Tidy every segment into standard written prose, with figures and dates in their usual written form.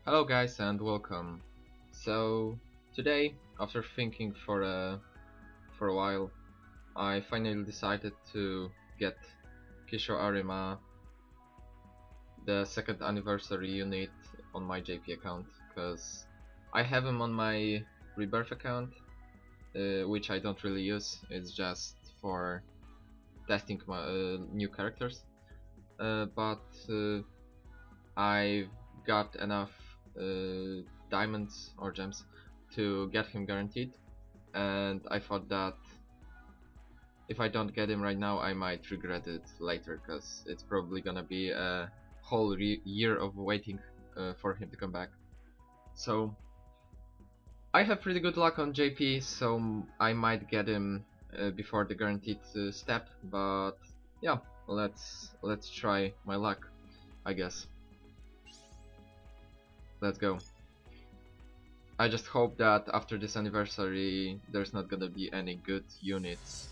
Hello guys and welcome. So today, after thinking for a while, I finally decided to get Kisho Arima, the second anniversary unit, on my JP account, because I have him on my rebirth account, which I don't really use. It's just for testing my new characters. But I've got enough diamonds or gems to get him guaranteed, and I thought that if I don't get him right now I might regret it later, because it's probably gonna be a whole year of waiting for him to come back. So I have pretty good luck on JP, so I might get him before the guaranteed step, but yeah, let's try my luck, I guess. Let's go. I just hope that after this anniversary there's not gonna be any good units,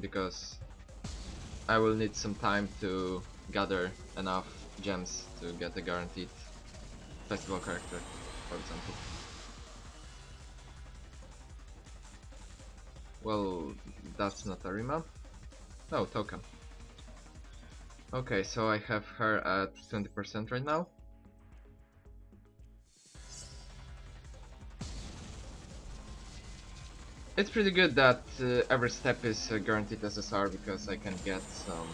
because I will need some time to gather enough gems to get a guaranteed festival character, for example. Well, that's not Arima. No, Toka. Okay, so I have her at 20% right now. It's pretty good that every step is guaranteed SSR, because I can get some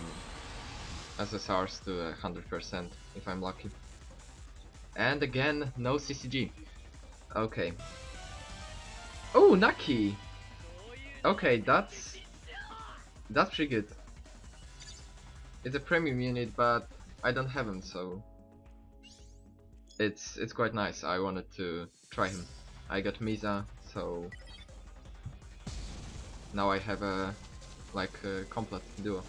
SSRs to 100% if I'm lucky. And again, no CCG. Okay. Oh, Naki! Okay, that's pretty good. It's a premium unit, but I don't have him, so it's quite nice. I wanted to try him. I got Misa, so now I have a complete duo.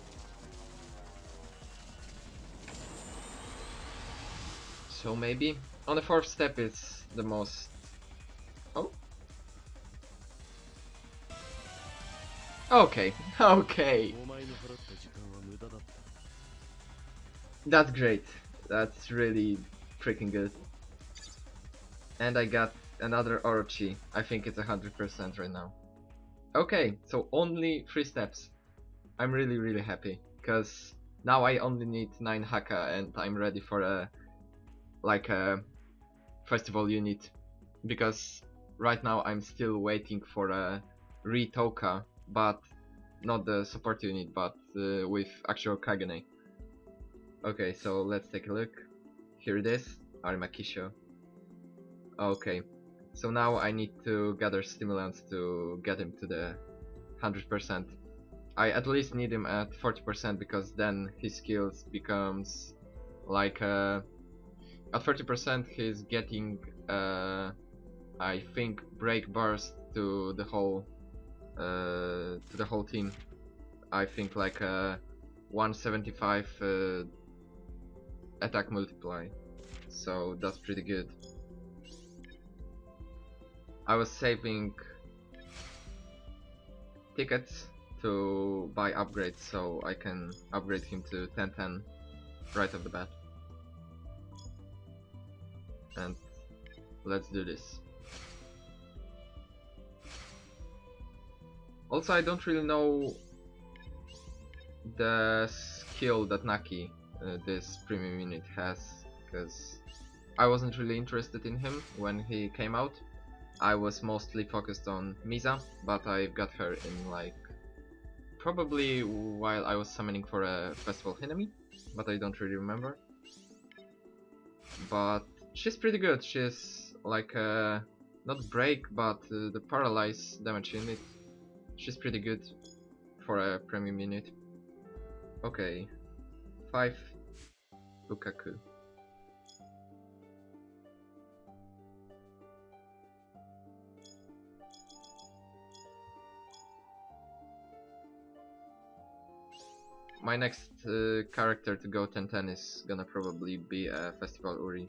So maybe on the fourth step it's the most. Oh, okay, okay. That's great. That's really freaking good. And I got another Orochi. I think it's 100% right now. Okay, so only 3 steps. I'm really happy, because now I only need 9 Haka and I'm ready for a a festival unit, because right now I'm still waiting for a Ritoka, but not the support unit, but with actual Kagane. Okay, so let's take a look. Here it is, Arima Kisho. Okay, so now I need to gather stimulants to get him to the 100%. I at least need him at 40%, because then his skills becomes like at 30% he's getting I think break burst to the whole team. I think like a 175 attack multiply, so that's pretty good. I was saving tickets to buy upgrades so I can upgrade him to 1010 right off the bat. And let's do this. Also, I don't really know the skill that Naki, this premium unit, has, because I wasn't really interested in him when he came out. I was mostly focused on Misa, but I got her in probably while I was summoning for a festival enemy, but I don't really remember. But she's pretty good. She's like not break, but the paralyze damage unit. She's pretty good for a premium unit. Okay, 5 Lukaku. My next character to go 10-10 is gonna probably be a Festival Uri,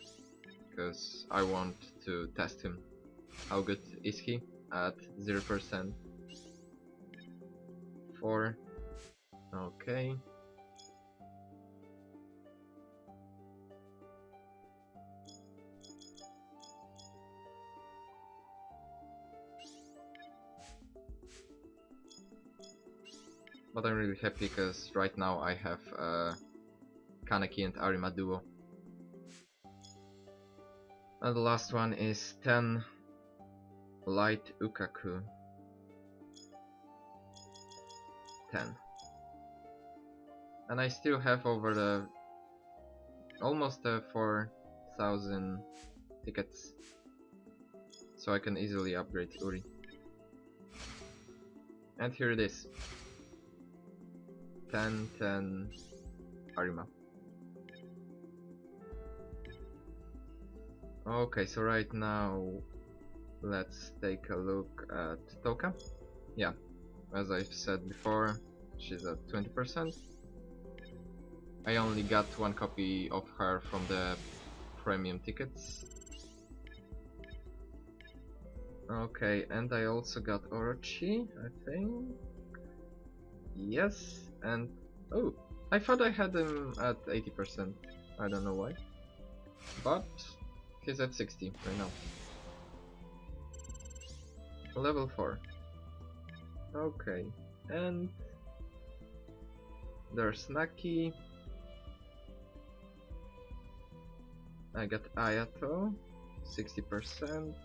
because I want to test him. How good is he at 0%? 4. Okay. But I'm really happy because right now I have Kaneki and Arima duo. And the last one is 10 Light Ukaku. 10. And I still have over the almost 4,000 tickets, so I can easily upgrade Uri. And here it is. 10, 10 Arima. Okay, so right now let's take a look at Toka. Yeah, as I've said before, she's at 20%. I only got one copy of her from the premium tickets. Okay, and I also got Orochi, I think. Yes, and oh, I thought I had him at 80%. I don't know why, but he's at 60 right now. Level 4. Okay, and there's Naki. I got Ayato, 60%.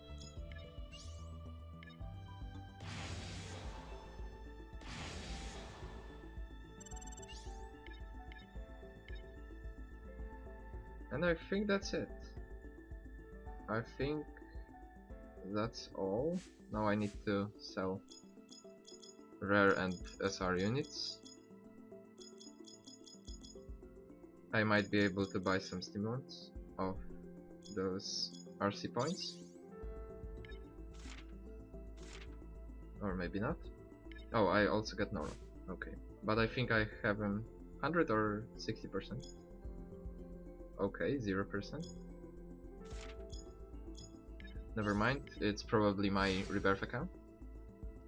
And I think that's it. I think that's all. Now I need to sell rare and SR units. I might be able to buy some stimulants of those RC points. Or maybe not. Oh, I also got Nora. Okay. But I think I have him 100 or 60%. Okay, 0%. Never mind, it's probably my rebirth account.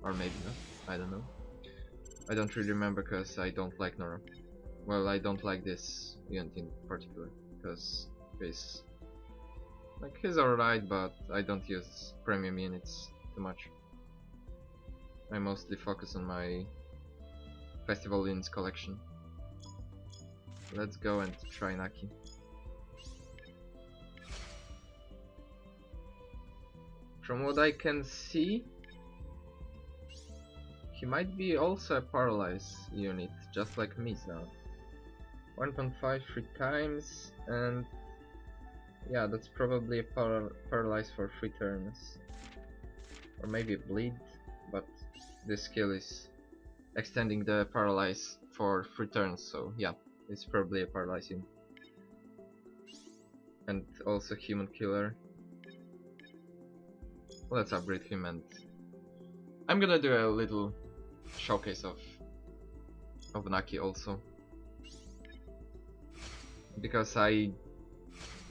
Or maybe not, I don't know. I don't really remember because I don't like Nora. Well, I don't like this unit in particular, because he's alright, but I don't use premium units too much. I mostly focus on my festival units collection. Let's go and try Naki. From what I can see, he might be also a paralyzed unit, just like Misa. 1.5 3 times, and yeah, that's probably a paralyze for 3 turns. Or maybe a bleed, but this skill is extending the paralyze for 3 turns, so yeah, it's probably a paralyze unit. And also human killer. Let's upgrade him, and I'm gonna do a little showcase of Naki also, because I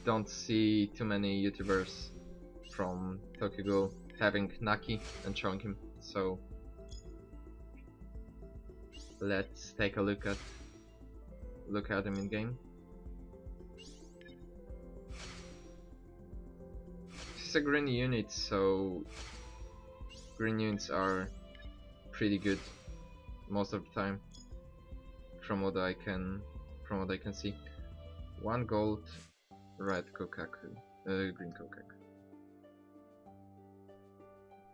don't see too many YouTubers from Tokyo Ghoul having Naki and showing him, so let's take a look at him in game. It's a green unit, so green units are pretty good most of the time, from what I can see. 1 gold, red Kokaku, green Kokaku.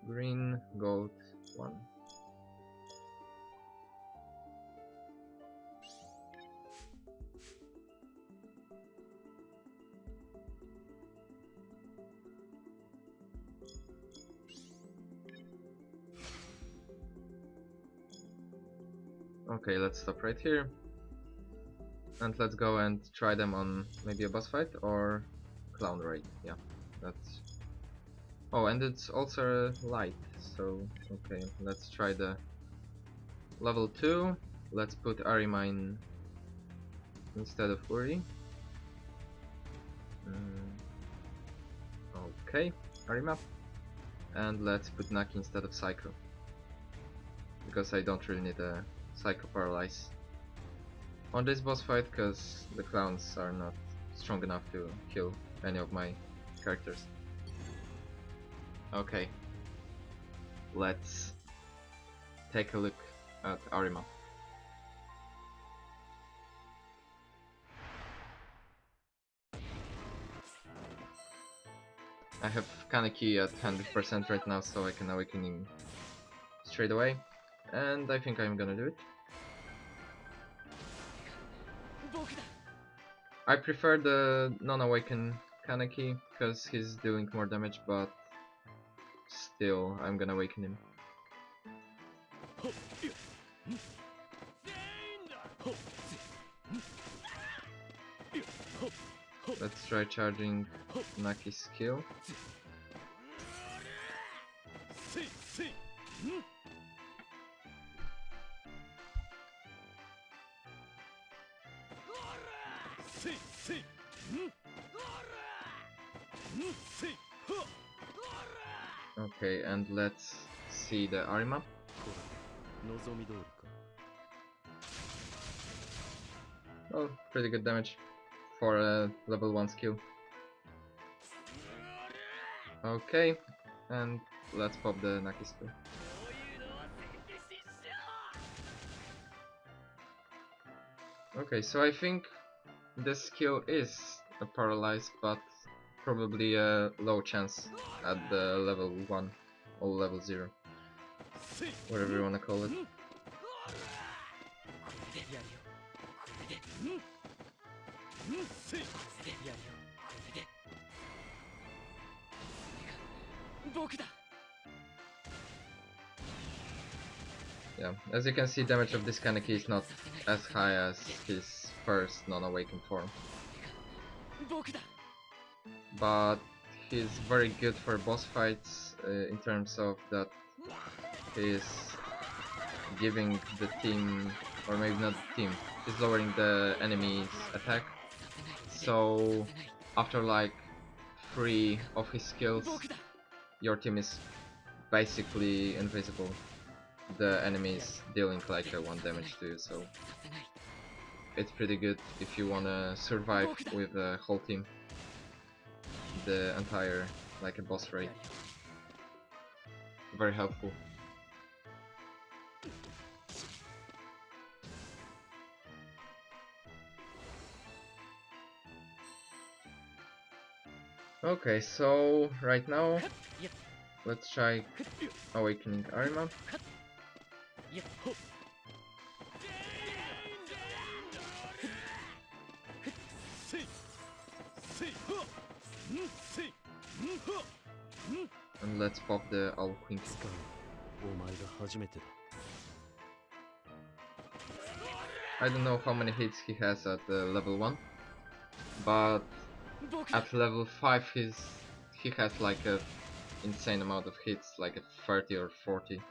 Green, gold, 1. Okay, let's stop right here. And let's go and try them on maybe a boss fight or clown raid. Yeah, that's... Oh, and it's also light, so okay, let's try the level 2. Let's put Arima in instead of Uri. Okay, Arima. And let's put Naki instead of Psycho, because I don't really need a Psycho Paralyze on this boss fight, because the clowns are not strong enough to kill any of my characters. Okay, let's take a look at Arima. I have Kaneki at 100% right now, so I can awaken him straight away. And I think I'm gonna do it. I prefer the non-awaken Kaneki, because he's dealing more damage, but still, I'm gonna awaken him. Let's try charging Naki's skill. Okay, and let's see the Arima. Oh, pretty good damage for a level 1 skill. Okay, and let's pop the Naki skill. Okay, so I think this skill is a paralyze, but probably a low chance at the level 1 or level 0, whatever you wanna call it. Yeah, as you can see, damage of this Kaneki is not as high as his first non-awakened form, but he's very good for boss fights in terms of that he's giving the team, or maybe not the team, he's lowering the enemy's attack, so after like 3 of his skills your team is basically invisible. The enemy is dealing like a 1 damage to you, so it's pretty good if you wanna survive with the whole team, the entire like a boss raid. Very helpful. Okay, so right now let's try awakening Arima. And let's pop the Owl Queen. I don't know how many hits he has at level 1, but at level 5 he has like a insane amount of hits, like a 30 or 40.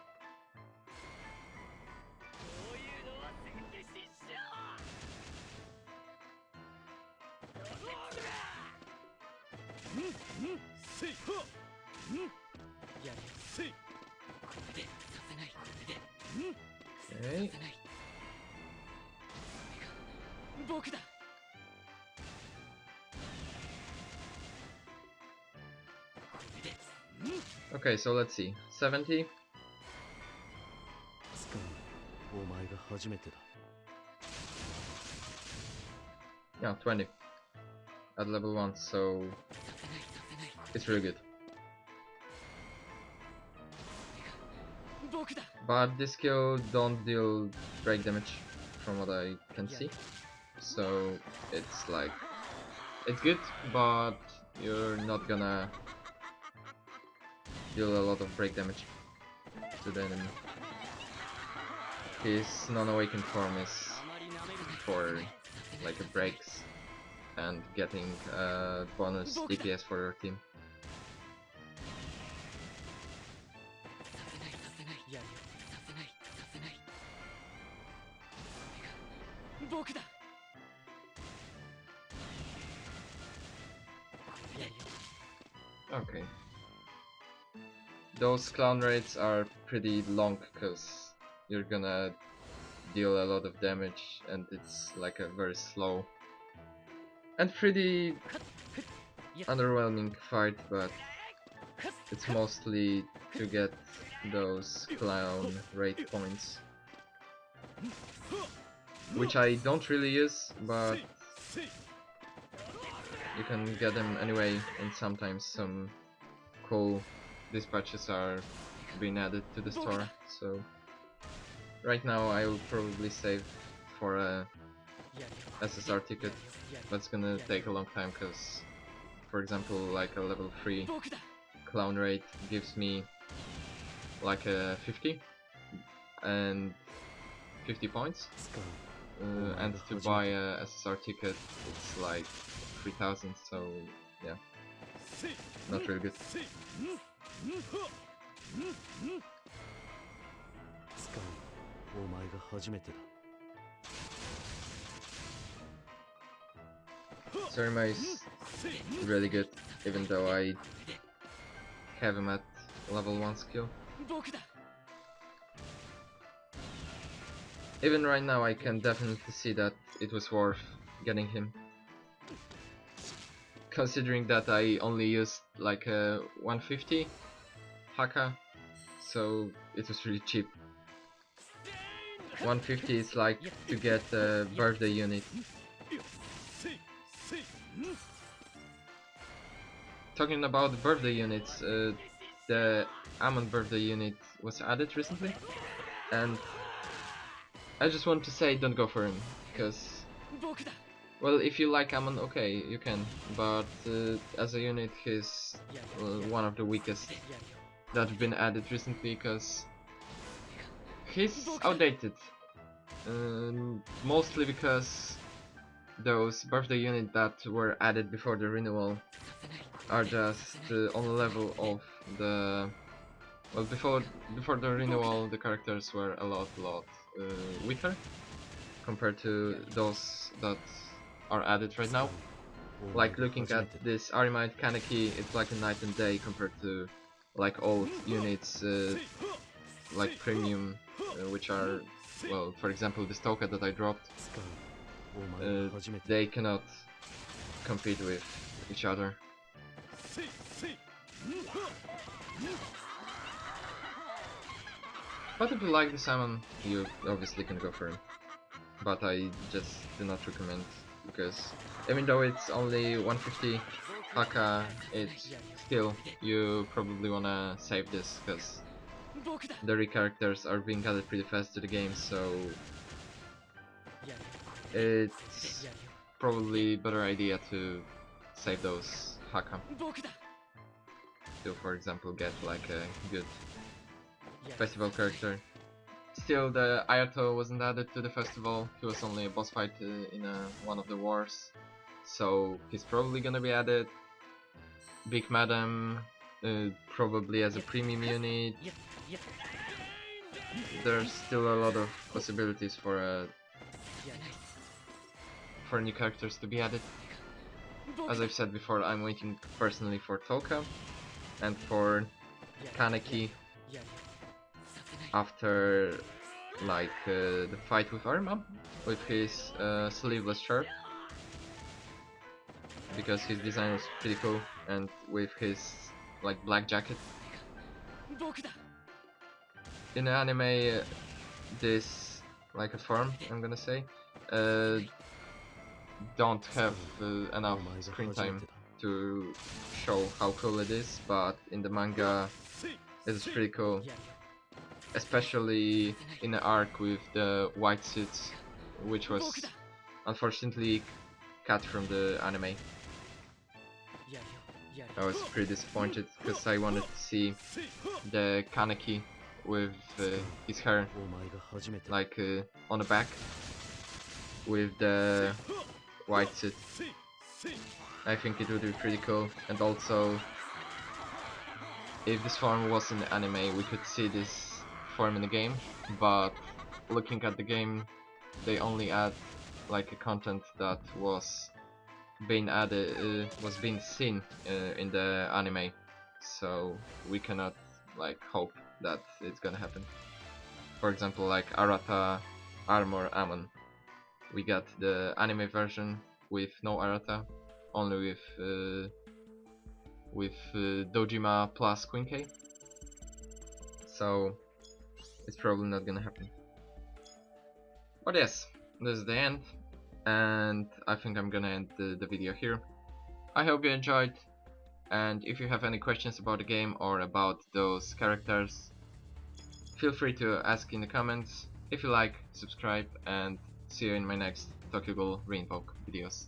Okay. Okay, so let's see. 70. Yeah, 20 at level 1, so it's really good. But this skill don't deal break damage from what I can see, so it's like, it's good, but you're not gonna deal a lot of break damage to the enemy. His non-awakened form is for like a breaks and getting bonus DPS for your team. Okay. Those clown raids are pretty long because you're gonna deal a lot of damage and it's like a very slow and pretty underwhelming fight, but it's mostly to get those clown raid points, which I don't really use, but you can get them anyway, and sometimes some cool dispatches are being added to the store. So right now I will probably save for a SSR ticket, but it's gonna take a long time because, for example, like a level 3 clown rate gives me like a 50 and 50 points, and to buy a SSR ticket it's like 3000, so yeah, not really good. Arima is really good, even though I have him at level 1 skill. Even right now I can definitely see that it was worth getting him, considering that I only used like a 150 Haka, so it was really cheap. 150 is like to get a birthday unit. Talking about the birthday units, the Amon birthday unit was added recently, and I just want to say don't go for him, because, well, if you like Amon, okay, you can, but as a unit he's one of the weakest that have been added recently, because he's outdated, mostly because those birthday units that were added before the renewal are just on the level of the, well, before the renewal the characters were a lot weaker compared to those that are added right now. Like looking at this Arima and Naki, it's like a night and day compared to like old units like premium, which are, well, for example this Toka that I dropped, they cannot compete with each other. But if you like the salmon, you obviously can go for him. But I just do not recommend, because even though it's only 150 Haka, it's still, you probably wanna save this, because the re-characters are being added pretty fast to the game, so it's probably a better idea to save those Haka to, for example, get like a good festival character. Still, the Ayato wasn't added to the festival, he was only a boss fight in one of the wars, so he's probably gonna be added. Big Madam, probably as a premium unit. There's still a lot of possibilities for new characters to be added. As I've said before, I'm waiting personally for Toka and for Kaneki after like the fight with Arima with his sleeveless shirt, because his design was pretty cool, and with his like black jacket. In the anime, this like a form, I'm gonna say, don't have enough screen time to show how cool it is, but in the manga it's pretty cool, especially in the arc with the white suits, which was unfortunately cut from the anime. I was pretty disappointed because I wanted to see the Kaneki with his hair like on the back with the white suit. I think it would be pretty cool, and also if this form was in the anime we could see this form in the game, but looking at the game they only add like a content that was being added, was being seen in the anime, so we cannot like hope that it's gonna happen. For example, like Arata Armor Amon, we got the anime version with no Arata, only with Dojima plus Queen K, so it's probably not gonna happen. But yes, this is the end, and I think I'm gonna end the video here. I hope you enjoyed. And if you have any questions about the game or about those characters, feel free to ask in the comments. If you like, subscribe, and see you in my next Tokyo Ghoul Reinvoke videos.